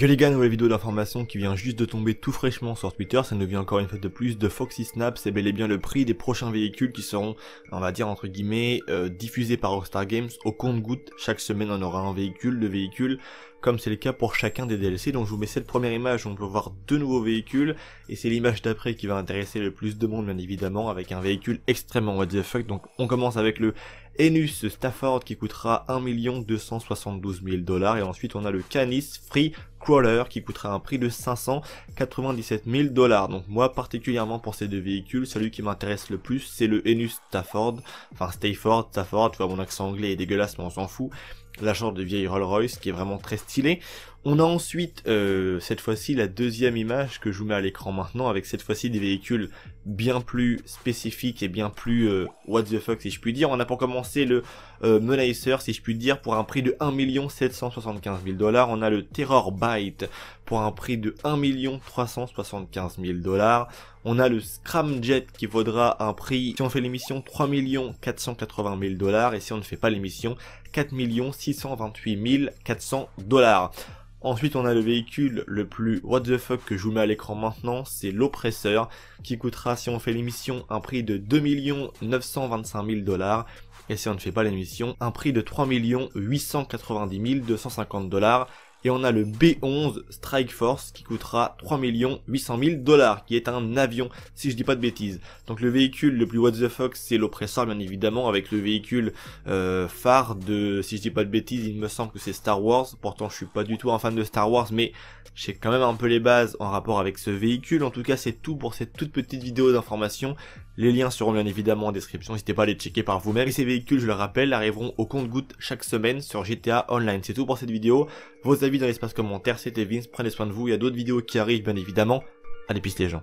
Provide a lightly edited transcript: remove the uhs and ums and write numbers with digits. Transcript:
Yo les gars, nouvelle vidéo d'information qui vient juste de tomber tout fraîchement sur Twitter, ça nous vient encore une fois de plus de Foxy Snap, c'est bel et bien le prix des prochains véhicules qui seront, on va dire entre guillemets, diffusés par Rockstar Games au compte-gouttes. Chaque semaine on aura un véhicule, deux véhicules, comme c'est le cas pour chacun des DLC. Donc je vous mets cette première image où on peut voir deux nouveaux véhicules, et c'est l'image d'après qui va intéresser le plus de monde bien évidemment, avec un véhicule extrêmement what the fuck. Donc on commence avec le Enus Stafford qui coûtera 1 272 000 $, et ensuite on a le Canis Free Crawler qui coûtera un prix de 597 000 $. Donc moi particulièrement pour ces deux véhicules, celui qui m'intéresse le plus c'est le Enus Stafford, enfin Stafford, tu vois mon accent anglais est dégueulasse mais on s'en fout. La genre de vieille Rolls Royce qui est vraiment très stylé. On a ensuite cette fois-ci la deuxième image que je vous mets à l'écran maintenant, avec cette fois-ci des véhicules bien plus spécifiques et bien plus what the fuck si je puis dire. On a pour commencer le Menacer si je puis dire pour un prix de 1 775 000 $. On a le Terror Byte pour un prix de 1 375 000 $. On a le Scramjet qui vaudra un prix, si on fait l'émission, 3 480 000 $, et si on ne fait pas l'émission, 4 628 400 $. Ensuite on a le véhicule le plus what the fuck que je vous mets à l'écran maintenant, c'est l'Oppresseur qui coûtera, si on fait l'émission, un prix de 2 925 000 $, et si on ne fait pas l'émission, un prix de 3 890 250 $. Et on a le B11 Strike Force qui coûtera 3 800 000 $, qui est un avion, si je dis pas de bêtises. Donc le véhicule le plus what the fuck c'est l'Oppressor bien évidemment, avec le véhicule phare de, si je dis pas de bêtises, il me semble que c'est Star Wars. Pourtant je suis pas du tout un fan de Star Wars, mais j'ai quand même un peu les bases en rapport avec ce véhicule. En tout cas c'est tout pour cette toute petite vidéo d'information. Les liens seront bien évidemment en description, n'hésitez pas à les checker par vous-même. Et ces véhicules, je le rappelle, arriveront au compte-gouttes chaque semaine sur GTA Online. C'est tout pour cette vidéo. Vos avis dans l'espace commentaire, c'était Vince, prenez soin de vous, il y a d'autres vidéos qui arrivent bien évidemment. Allez, pisse les gens.